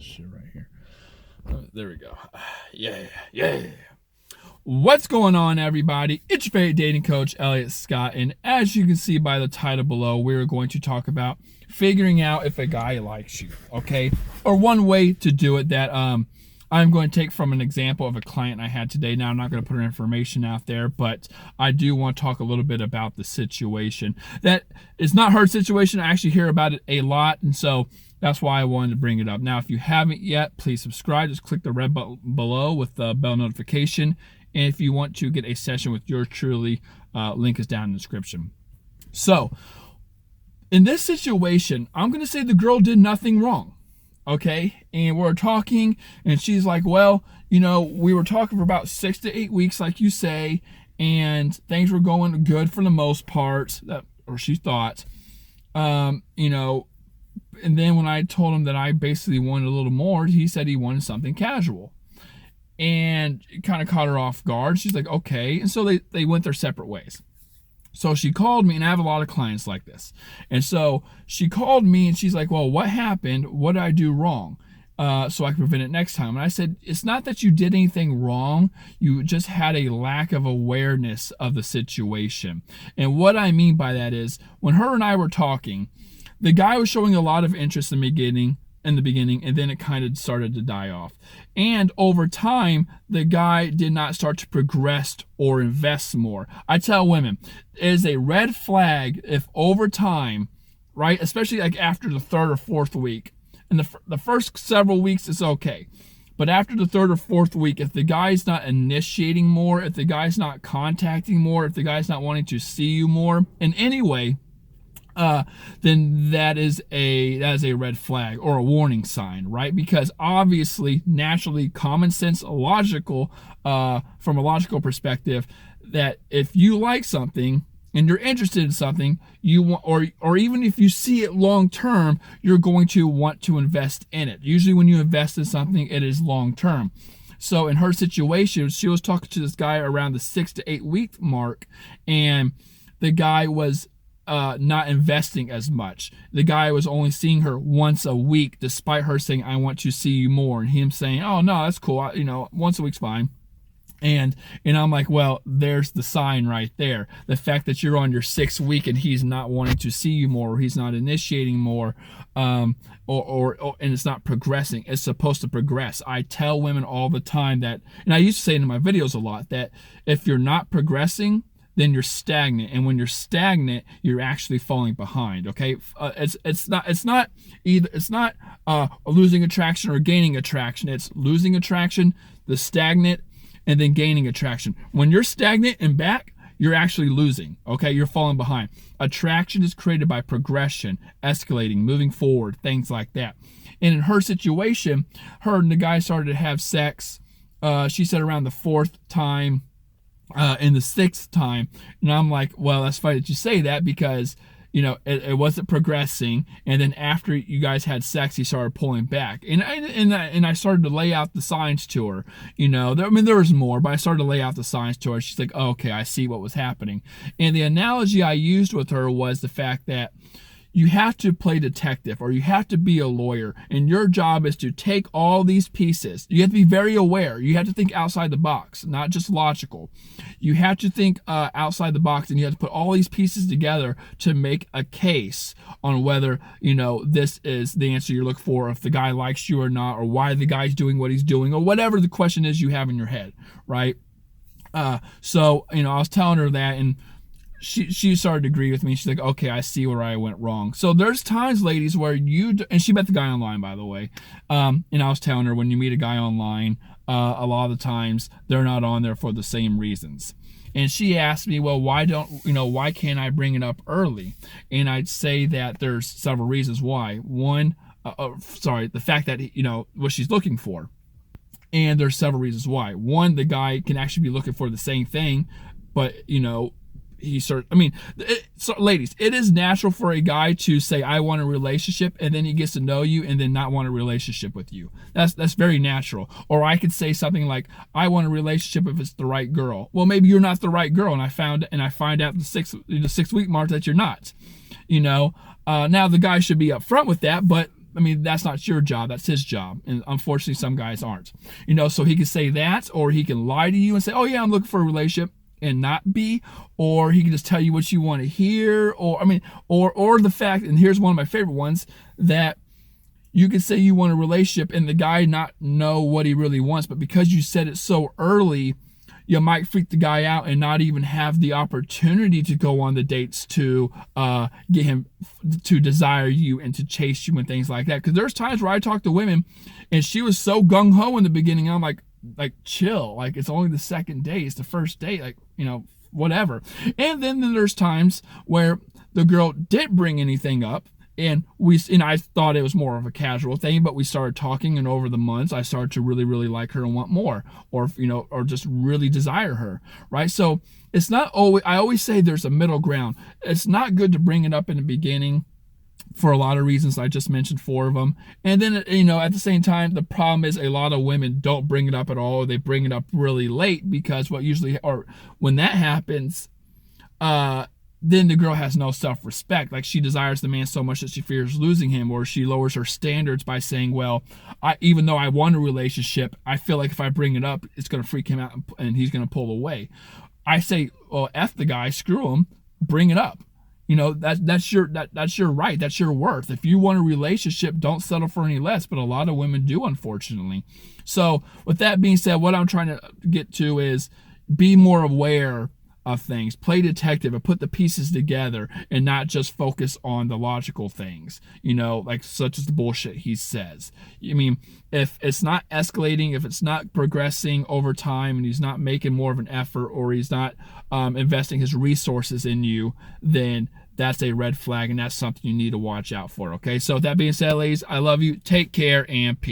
shit right here. There we go. Yeah. What's going on, everybody? It's your favorite dating coach, Elliot Scott, and as you can see by the title below, we're going to talk about figuring out if a guy likes you, okay? Or one way to do it that I'm going to take from an example of a client I had today. Now, I'm not going to put her information out there, but I do want to talk a little bit about the situation. That is not her situation. I actually hear about it a lot, and so that's why I wanted to bring it up. Now, if you haven't yet, please subscribe. Just click the red button below with the bell notification. And if you want to get a session with yours truly, link is down in the description. So, in this situation, I'm going to say the girl did nothing wrong. Okay? And we're talking, and she's like, well, you know, we were talking for about 6 to 8 weeks, like you say, and things were going good for the most part, or she thought. You know, and then when I told him that I basically wanted a little more, he said he wanted something casual. And it kind of caught her off guard. She's like, okay. And so they went their separate ways. So she called me, and I have a lot of clients like this. And so she called me, and she's like, well, what happened? What did I do wrong? So I can prevent it next time. And I said, it's not that you did anything wrong. You just had a lack of awareness of the situation. And what I mean by that is, when her and I were talking, the guy was showing a lot of interest in the beginning, and then it kind of started to die off. And over time, the guy did not start to progress or invest more. I tell women, it is a red flag if over time, right, especially like after the third or fourth week, and the first several weeks is okay. But after the third or fourth week, if the guy's not initiating more, if the guy's not contacting more, if the guy's not wanting to see you more in any way, then that is a red flag or a warning sign, right? Because obviously, naturally, common sense, logical, from a logical perspective, that if you like something and you're interested in something, you want, or even if you see it long term, you're going to want to invest in it. Usually, when you invest in something, it is long term. So in her situation, she was talking to this guy around the 6 to 8 week mark, and the guy was not investing as much. The guy was only seeing her once a week, despite her saying, I want to see you more, and him saying, oh no, that's cool, once a week's fine. And I'm like, well, there's the sign right there. The fact that you're on your 6th week and he's not wanting to see you more, or he's not initiating more, and it's not progressing. It's supposed to progress. I tell women all the time that, and I used to say in my videos a lot, that if you're not progressing, then you're stagnant, and when you're stagnant, you're actually falling behind. Okay, it's not losing attraction or gaining attraction. It's losing attraction, the stagnant, and then gaining attraction. When you're stagnant and back, you're actually losing. Okay, you're falling behind. Attraction is created by progression, escalating, moving forward, things like that. And in her situation, her and the guy started to have sex. She said around the 4th time. In the 6th time, and I'm like, well, that's funny that you say that, because it wasn't progressing, and then after you guys had sex, he started pulling back, and I started to lay out the signs to her. There was more, but I started to lay out the signs to her. She's like, oh, okay, I see what was happening. And the analogy I used with her was the fact that you have to play detective, or you have to be a lawyer, and your job is to take all these pieces. You have to be very aware. You have to think outside the box, not just logical. You have to think outside the box, and you have to put all these pieces together to make a case on whether, this is the answer you look for, if the guy likes you or not, or why the guy's doing what he's doing, or whatever the question is you have in your head, right? So, I was telling her that, and she started to agree with me. She's like, okay, I see where I went wrong. So there's times, ladies, where and she met the guy online, by the way. And I was telling her, when you meet a guy online, a lot of the times they're not on there for the same reasons. And she asked me, well, why can't I bring it up early? And I'd say that there's several reasons why. One, the fact that, what she's looking for. And there's several reasons why. One, the guy can actually be looking for the same thing, but, ladies, it is natural for a guy to say, I want a relationship, and then he gets to know you and then not want a relationship with you. That's very natural. Or I could say something like, I want a relationship if it's the right girl. Well, maybe you're not the right girl, and I find out the 6th week mark that you're not. Now the guy should be upfront with that, but I mean, that's not your job, that's his job. And unfortunately, some guys aren't. So he can say that, or he can lie to you and say, oh yeah, I'm looking for a relationship, and not be, or he can just tell you what you want to hear, or the fact, and here's one of my favorite ones, that you could say you want a relationship and the guy not know what he really wants, but because you said it so early, you might freak the guy out and not even have the opportunity to go on the dates to get him to desire you and to chase you and things like that. Because there's times where I talk to women and she was so gung-ho in the beginning, I'm like chill, like it's only the second day, it's the first date, like whatever. And then there's times where the girl didn't bring anything up, and I thought it was more of a casual thing, but we started talking, and over the months I started to really, really like her and want more, or just really desire her, right? So it's not always, I always say there's a middle ground. It's not good to bring it up in the beginning for a lot of reasons. I just mentioned 4 of them. And then, at the same time, the problem is a lot of women don't bring it up at all. They bring it up really late, because when that happens, then the girl has no self-respect. Like, she desires the man so much that she fears losing him, or she lowers her standards by saying, well, even though I want a relationship, I feel like if I bring it up, it's going to freak him out and he's going to pull away. I say, well, F the guy, screw him, bring it up. That's your right. That's your worth. If you want a relationship, don't settle for any less. But a lot of women do, unfortunately. So with that being said, what I'm trying to get to is be more aware of things, play detective, and put the pieces together, and not just focus on the logical things, like such as the bullshit he says. I mean, if it's not escalating, if it's not progressing over time, and he's not making more of an effort, or he's not investing his resources in you, then that's a red flag, and that's something you need to watch out for. Okay, so with that being said, ladies, I love you. Take care and peace.